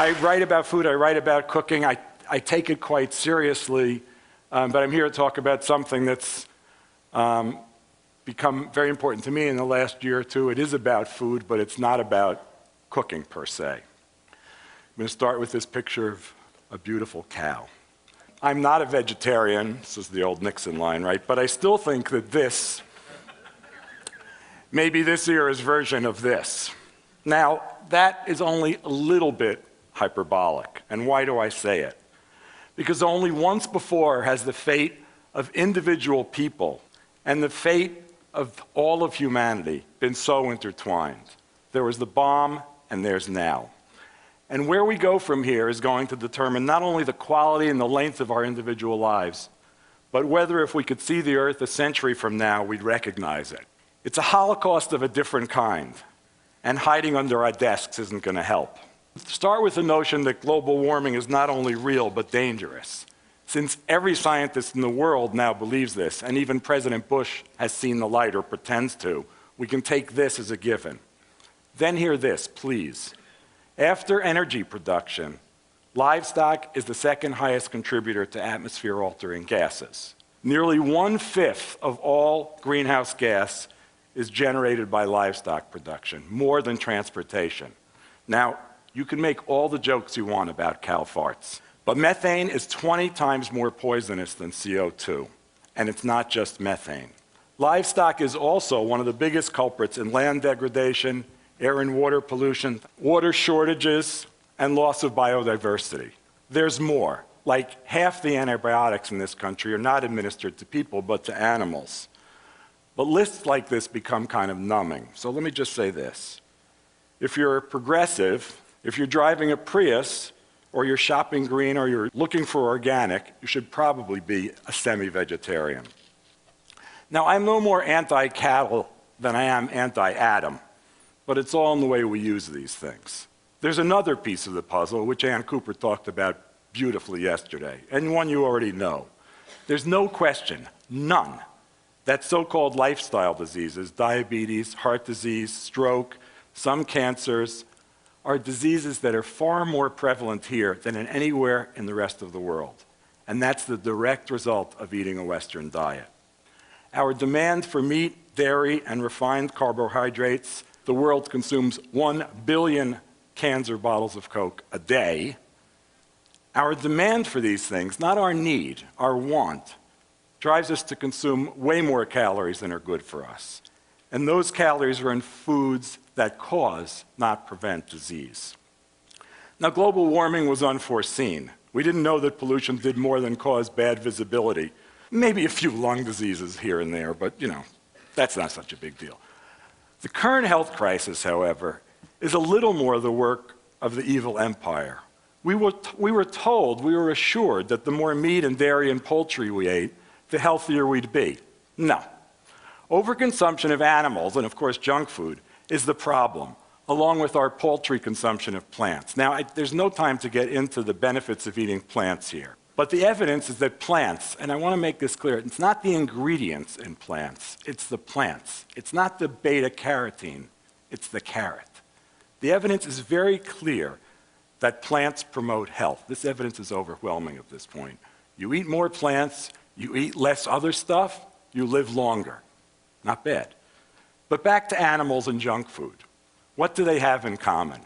I write about food, I write about cooking, I take it quite seriously, but I'm here to talk about something that's become very important to me in the last year or two. It is about food, but it's not about cooking per se. I'm going to start with this picture of a beautiful cow. I'm not a vegetarian, this is the old Nixon line, right? But I still think that this may be this era's version of this. Now, that is only a little bit hyperbolic. And why do I say it? Because only once before has the fate of individual people and the fate of all of humanity been so intertwined. There was the bomb, and there's now. And where we go from here is going to determine not only the quality and the length of our individual lives, but whether if we could see the Earth a century from now, we'd recognize it. It's a holocaust of a different kind, and hiding under our desks isn't going to help. Start with the notion that global warming is not only real, but dangerous. Since every scientist in the world now believes this, and even President Bush has seen the light or pretends to, we can take this as a given. Then hear this, please. After energy production, livestock is the second highest contributor to atmosphere-altering gases. Nearly 1/5 of all greenhouse gas is generated by livestock production, more than transportation. Now, you can make all the jokes you want about cow farts, but methane is 20 times more poisonous than CO2, and it's not just methane. Livestock is also one of the biggest culprits in land degradation, air and water pollution, water shortages, and loss of biodiversity. There's more. Like half the antibiotics in this country are not administered to people, but to animals. But lists like this become kind of numbing. So let me just say this. If you're a progressive, if you're driving a Prius, or you're shopping green, or you're looking for organic, you should probably be a semi-vegetarian. Now, I'm no more anti-cattle than I am anti-Adam, but it's all in the way we use these things. There's another piece of the puzzle, which Ann Cooper talked about beautifully yesterday, and one you already know. There's no question, none, that so-called lifestyle diseases, diabetes, heart disease, stroke, some cancers, are diseases that are far more prevalent here than in anywhere in the rest of the world. And that's the direct result of eating a Western diet. Our demand for meat, dairy, and refined carbohydrates, the world consumes 1 billion cans or bottles of Coke a day. Our demand for these things, not our need, our want, drives us to consume way more calories than are good for us. And those calories are in foods that cause, not prevent, disease. Now, global warming was unforeseen. We didn't know that pollution did more than cause bad visibility. Maybe a few lung diseases here and there, but that's not such a big deal. The current health crisis, however, is a little more the work of the evil empire. We were assured that the more meat and dairy and poultry we ate, the healthier we'd be. No. Overconsumption of animals, and of course junk food, is the problem, along with our paltry consumption of plants. Now, there's no time to get into the benefits of eating plants here, but the evidence is that plants, and I want to make this clear, it's not the ingredients in plants, it's the plants. It's not the beta-carotene, it's the carrot. The evidence is very clear that plants promote health. This evidence is overwhelming at this point. You eat more plants, you eat less other stuff, you live longer. Not bad. But back to animals and junk food. What do they have in common?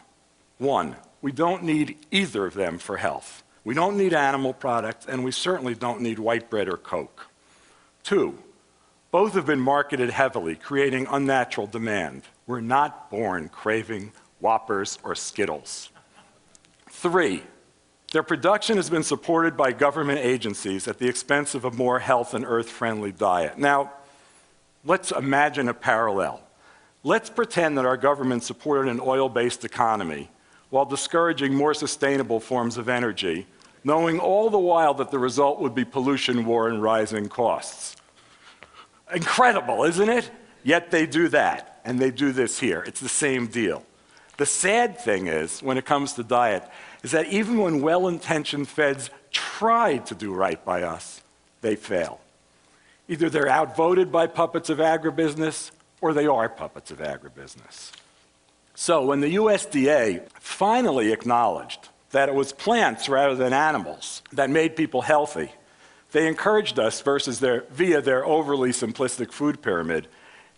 One, we don't need either of them for health. We don't need animal products, and we certainly don't need white bread or Coke. Two, both have been marketed heavily, creating unnatural demand. We're not born craving Whoppers or Skittles. Three, their production has been supported by government agencies at the expense of a more health and earth-friendly diet. Now, let's imagine a parallel. Let's pretend that our government supported an oil-based economy while discouraging more sustainable forms of energy, knowing all the while that the result would be pollution, war, and rising costs. Incredible, isn't it? Yet they do that, and they do this here. It's the same deal. The sad thing is, when it comes to diet, is that even when well-intentioned feds try to do right by us, they fail. Either they're outvoted by puppets of agribusiness, or they are puppets of agribusiness. So when the USDA finally acknowledged that it was plants rather than animals that made people healthy. They encouraged us, via their overly simplistic food pyramid,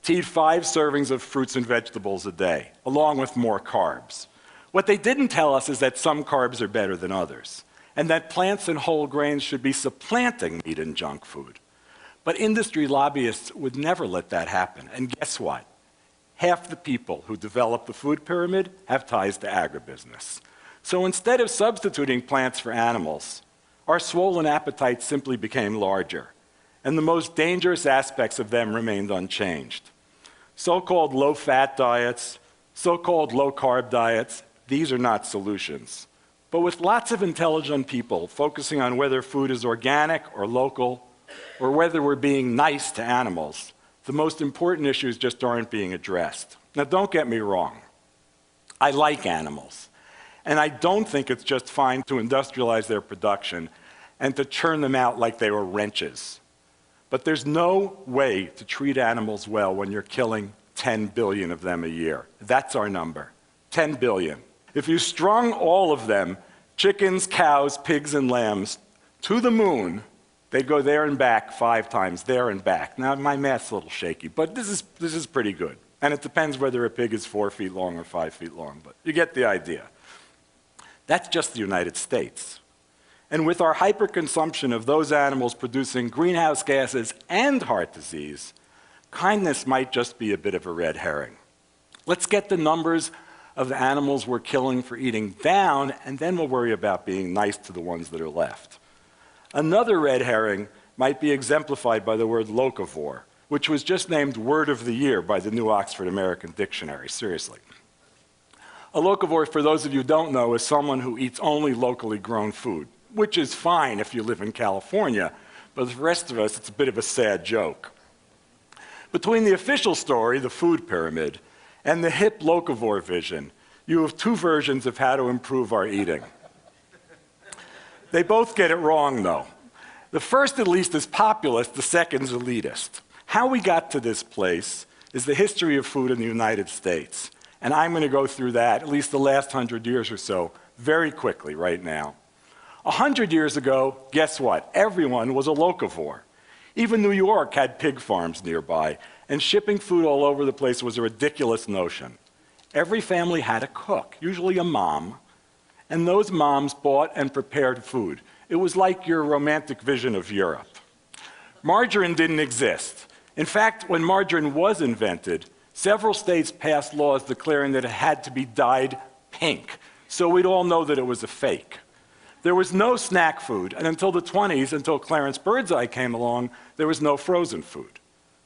to eat 5 servings of fruits and vegetables a day, along with more carbs. What they didn't tell us is that some carbs are better than others, and that plants and whole grains should be supplanting meat and junk food. But industry lobbyists would never let that happen. And guess what? Half the people who develop the food pyramid have ties to agribusiness. So instead of substituting plants for animals, our swollen appetites simply became larger, and the most dangerous aspects of them remained unchanged. So-called low-fat diets, so-called low-carb diets, these are not solutions. But with lots of intelligent people focusing on whether food is organic or local, or whether we're being nice to animals, the most important issues just aren't being addressed. Now, don't get me wrong. I like animals, and I don't think it's just fine to industrialize their production and to churn them out like they were wrenches. But there's no way to treat animals well when you're killing 10 billion of them a year. That's our number, 10 billion. If you strung all of them, chickens, cows, pigs, and lambs, to the moon, they'd go there and back 5 times, there and back. Now, my math's a little shaky, but this is pretty good. And it depends whether a pig is 4 feet long or 5 feet long, but you get the idea. That's just the United States. And with our hyperconsumption of those animals producing greenhouse gases and heart disease, kindness might just be a bit of a red herring. Let's get the numbers of the animals we're killing for eating down, and then we'll worry about being nice to the ones that are left. Another red herring might be exemplified by the word locavore, which was just named Word of the Year by the New Oxford American Dictionary, seriously. A locavore, for those of you who don't know, is someone who eats only locally grown food, which is fine if you live in California, but for the rest of us, it's a bit of a sad joke. Between the official story, the food pyramid, and the hip locavore vision, you have 2 versions of how to improve our eating. They both get it wrong, though. The first, at least, is populist, the second's elitist. How we got to this place is the history of food in the United States. And I'm going to go through that, at least the last 100 years or so, very quickly right now. 100 years ago, guess what? Everyone was a locavore. Even New York had pig farms nearby, and shipping food all over the place was a ridiculous notion. Every family had a cook, usually a mom, and those moms bought and prepared food. It was like your romantic vision of Europe. Margarine didn't exist. In fact, when margarine was invented, several states passed laws declaring that it had to be dyed pink, so we'd all know that it was a fake. There was no snack food, and until the 20s, until Clarence Birdseye came along, there was no frozen food.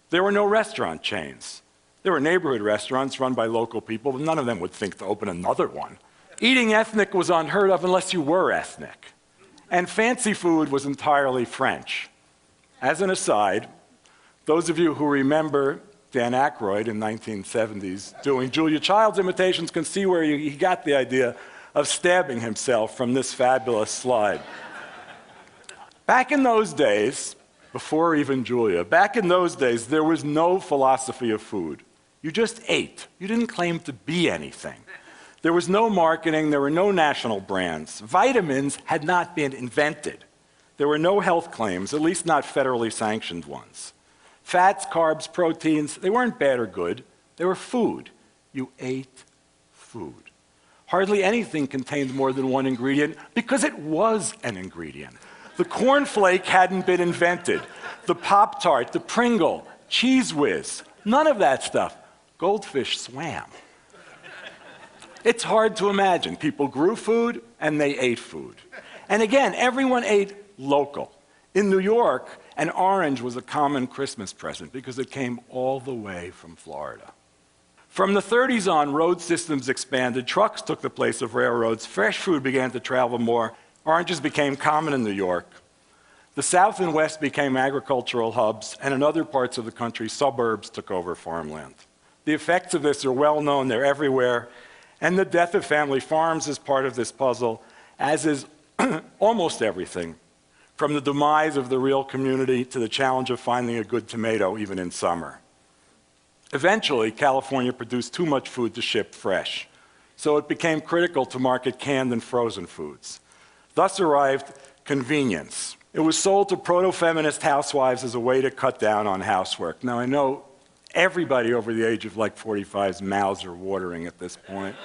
There were no restaurant chains. There were neighborhood restaurants run by local people, but none of them would think to open another one. Eating ethnic was unheard of unless you were ethnic. And fancy food was entirely French. As an aside, those of you who remember Dan Aykroyd in 1970s doing Julia Child's imitations can see where he got the idea of stabbing himself from this fabulous slide. Back in those days, before even Julia, back in those days, there was no philosophy of food. You just ate. You didn't claim to be anything. There was no marketing, there were no national brands. Vitamins had not been invented. There were no health claims, at least not federally sanctioned ones. Fats, carbs, proteins, they weren't bad or good. They were food. You ate food. Hardly anything contained more than one ingredient because it was an ingredient. The cornflake hadn't been invented. The Pop-Tart, the Pringle, Cheese Whiz, none of that stuff. Goldfish swam. It's hard to imagine. People grew food and they ate food. And again, everyone ate local. In New York, an orange was a common Christmas present because it came all the way from Florida. From the 30s on, road systems expanded, trucks took the place of railroads, fresh food began to travel more, oranges became common in New York. The South and West became agricultural hubs, and in other parts of the country, suburbs took over farmland. The effects of this are well known, they're everywhere, and the death of family farms is part of this puzzle, as is almost everything, from the demise of the real community to the challenge of finding a good tomato even in summer. Eventually, California produced too much food to ship fresh. so it became critical to market canned and frozen foods. Thus arrived convenience. It was sold to proto-feminist housewives as a way to cut down on housework. Now, I know everybody over the age of like 45's mouths are watering at this point.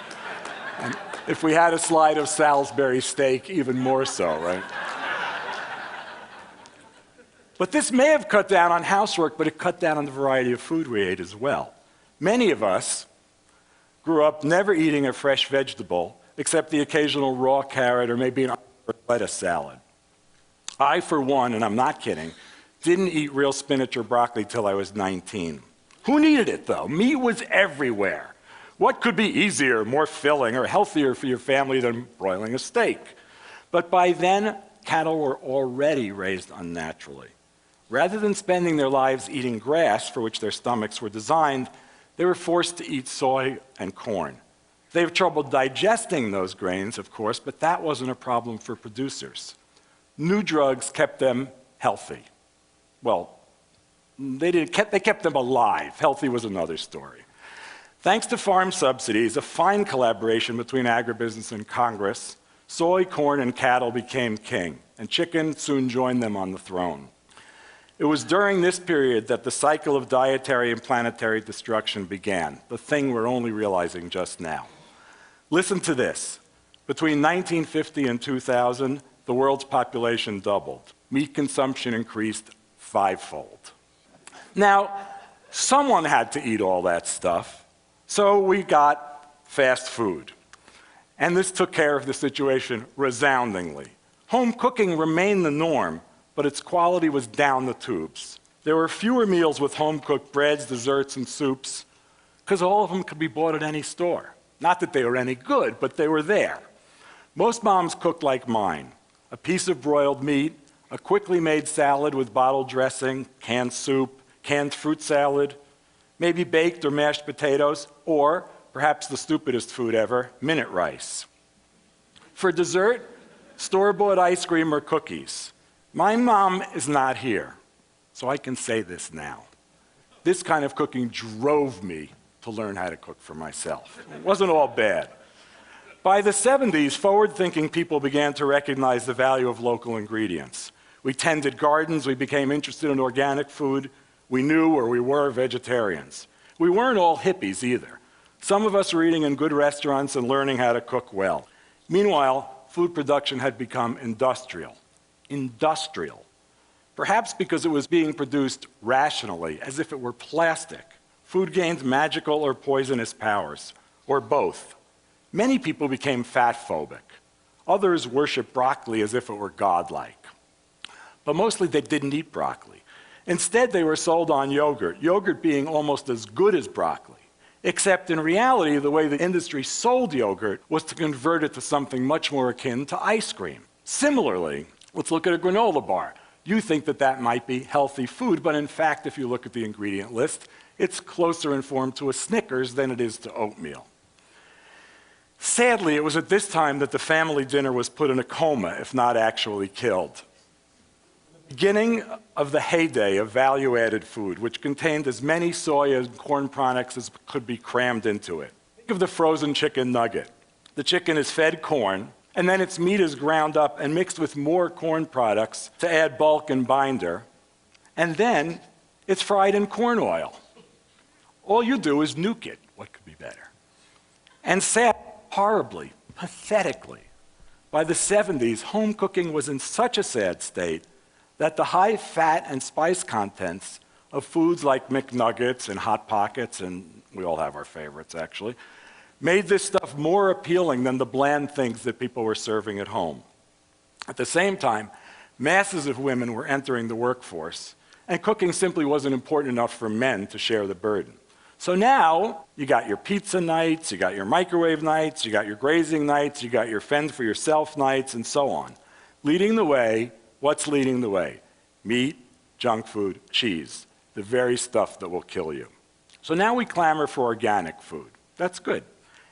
And if we had a slide of Salisbury steak, even more so, right? But this may have cut down on housework, but it cut down on the variety of food we ate as well. Many of us grew up never eating a fresh vegetable, except the occasional raw carrot or maybe an lettuce salad. I, for one, and I'm not kidding, didn't eat real spinach or broccoli till I was 19. Who needed it, though? Meat was everywhere. What could be easier, more filling, or healthier for your family than broiling a steak? But by then, cattle were already raised unnaturally. Rather than spending their lives eating grass, for which their stomachs were designed, they were forced to eat soy and corn. They have trouble digesting those grains, of course, but that wasn't a problem for producers. New drugs kept them healthy. Well, they kept them alive. Healthy was another story. Thanks to farm subsidies, a fine collaboration between agribusiness and Congress, soy, corn, and cattle became king, and chicken soon joined them on the throne. It was during this period that the cycle of dietary and planetary destruction began, the thing we're only realizing just now. Listen to this. Between 1950 and 2000, the world's population doubled. Meat consumption increased fivefold. Now, someone had to eat all that stuff, so we got fast food. And this took care of the situation resoundingly. Home cooking remained the norm, but its quality was down the tubes. There were fewer meals with home-cooked breads, desserts, and soups, because all of them could be bought at any store. Not that they were any good, but they were there. Most moms cooked like mine. A piece of broiled meat, a quickly made salad with bottled dressing, canned soup, canned fruit salad, maybe baked or mashed potatoes, or, perhaps the stupidest food ever, minute rice. For dessert, store-bought ice cream or cookies. My mom is not here, so I can say this now. This kind of cooking drove me to learn how to cook for myself. It wasn't all bad. By the 70s, forward-thinking people began to recognize the value of local ingredients. We tended gardens, we became interested in organic food, we knew or we were vegetarians. We weren't all hippies either. Some of us were eating in good restaurants and learning how to cook well. Meanwhile, food production had become industrial. Industrial. Perhaps because it was being produced rationally, as if it were plastic. Food gained magical or poisonous powers, or both. Many people became fat-phobic. Others worshiped broccoli as if it were godlike. But mostly they didn't eat broccoli. Instead, they were sold on yogurt, yogurt being almost as good as broccoli. Except in reality, the way the industry sold yogurt was to convert it to something much more akin to ice cream. Similarly, let's look at a granola bar. You think that that might be healthy food, but in fact, if you look at the ingredient list, it's closer in form to a Snickers than it is to oatmeal. Sadly, it was at this time that the family dinner was put in a coma, if not actually killed. The beginning of the heyday of value-added food, which contained as many soy and corn products as could be crammed into it. Think of the frozen chicken nugget. The chicken is fed corn, and then its meat is ground up and mixed with more corn products to add bulk and binder, and then it's fried in corn oil. All you do is nuke it. What could be better? And sadly, horribly, pathetically, by the 70s, home cooking was in such a sad state that the high fat and spice contents of foods like McNuggets and Hot Pockets, and we all have our favorites actually, made this stuff more appealing than the bland things that people were serving at home. At the same time, masses of women were entering the workforce, and cooking simply wasn't important enough for men to share the burden. So now, you got your pizza nights, you got your microwave nights, you got your grazing nights, you got your fend for yourself nights, and so on. Leading the way, what's leading the way? Meat, junk food, cheese, the very stuff that will kill you. So now we clamor for organic food. That's good.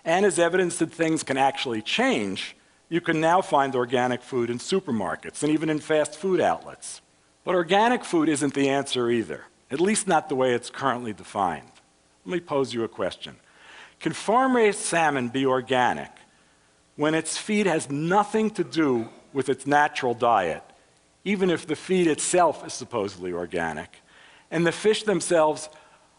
And as evidence that things can actually change, you can now find organic food in supermarkets and even in fast food outlets. But organic food isn't the answer either, at least not the way it's currently defined. Let me pose you a question. Can farm-raised salmon be organic when its feed has nothing to do with its natural diet, even if the feed itself is supposedly organic, and the fish themselves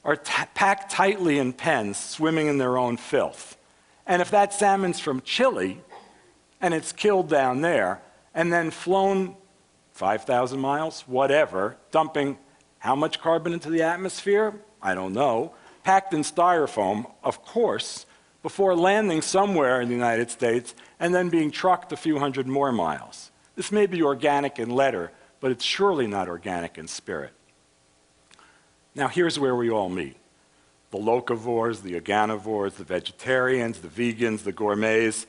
are packed tightly in pens, swimming in their own filth? And if that salmon's from Chile, and it's killed down there, and then flown 5,000 miles, whatever, dumping how much carbon into the atmosphere? I don't know. Packed in styrofoam, of course, before landing somewhere in the United States and then being trucked a few hundred more miles. This may be organic in letter, but it's surely not organic in spirit. Now here's where we all meet. The locavores, the organivores, the vegetarians, the vegans, the gourmets,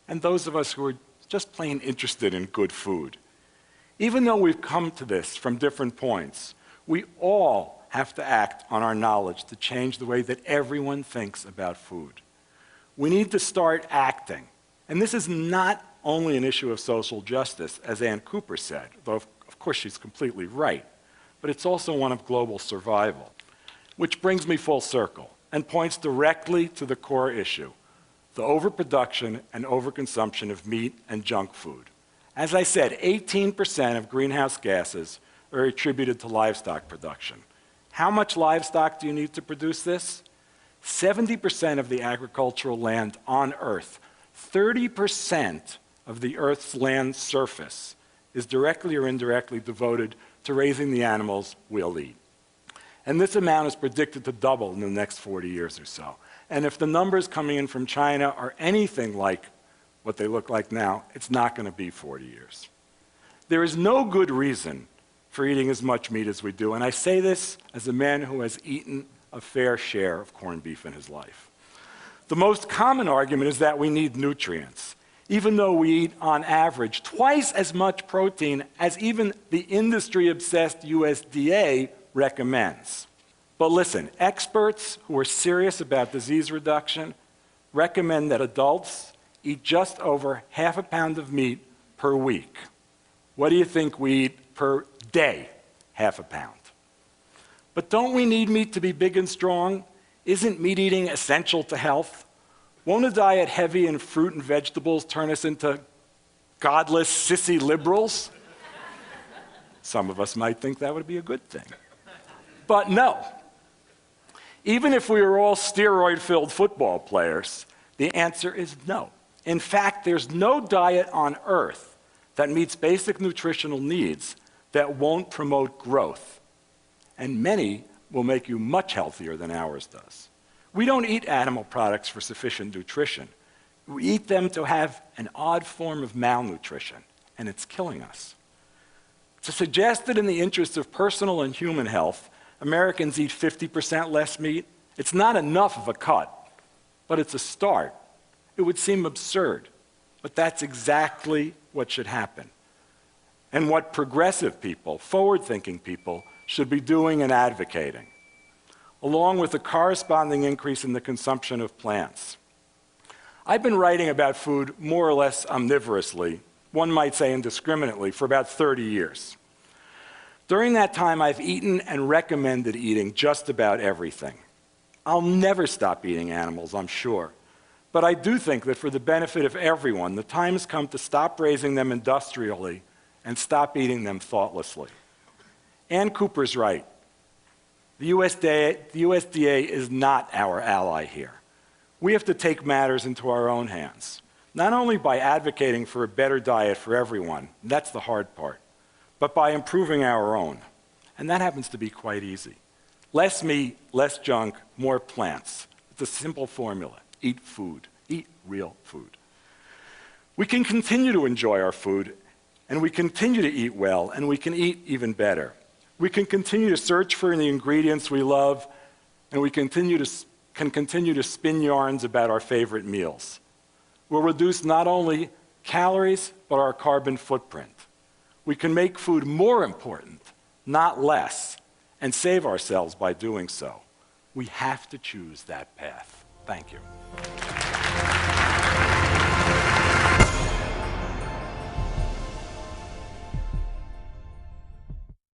and those of us who are just plain interested in good food. Even though we've come to this from different points, we all have to act on our knowledge to change the way that everyone thinks about food. We need to start acting. And this is not only an issue of social justice, as Ann Cooper said, though of course she's completely right, but it's also one of global survival. Which brings me full circle and points directly to the core issue, the overproduction and overconsumption of meat and junk food. As I said, 18% of greenhouse gases are attributed to livestock production. How much livestock do you need to produce this? 70% of the agricultural land on Earth, 30% of the Earth's land surface is directly or indirectly devoted to raising the animals we'll eat. And this amount is predicted to double in the next 40 years or so. And if the numbers coming in from China are anything like what they look like now, it's not going to be 40 years. There is no good reason for eating as much meat as we do, and I say this as a man who has eaten a fair share of corned beef in his life. The most common argument is that we need nutrients, even though we eat, on average, twice as much protein as even the industry-obsessed USDA recommends. But listen, experts who are serious about disease reduction recommend that adults eat just over half a pound of meat per week. What do you think we eat per day? Half a pound. But don't we need meat to be big and strong? Isn't meat eating essential to health? Won't a diet heavy in fruit and vegetables turn us into godless, sissy liberals? Some of us might think that would be a good thing. But no. Even if we were all steroid-filled football players, the answer is no. In fact, there's no diet on Earth that meets basic nutritional needs that won't promote growth. And many will make you much healthier than ours does. We don't eat animal products for sufficient nutrition. We eat them to have an odd form of malnutrition, and it's killing us. To suggest that in the interest of personal and human health, Americans eat 50% less meat, it's not enough of a cut, but it's a start. It would seem absurd, but that's exactly what should happen. And what progressive people, forward-thinking people, should be doing and advocating, along with a corresponding increase in the consumption of plants. I've been writing about food more or less omnivorously, one might say indiscriminately, for about 30 years. During that time, I've eaten and recommended eating just about everything. I'll never stop eating animals, I'm sure. But I do think that for the benefit of everyone, the time has come to stop raising them industrially and stop eating them thoughtlessly. Ann Cooper's right. The USDA is not our ally here. We have to take matters into our own hands, not only by advocating for a better diet for everyone, that's the hard part, but by improving our own. And that happens to be quite easy. Less meat, less junk, more plants. It's a simple formula. Eat food. Eat real food. We can continue to enjoy our food, and we continue to eat well, and we can eat even better. We can continue to search for the ingredients we love, and we can continue to spin yarns about our favorite meals. We'll reduce not only calories, but our carbon footprint. We can make food more important, not less, and save ourselves by doing so. We have to choose that path. Thank you.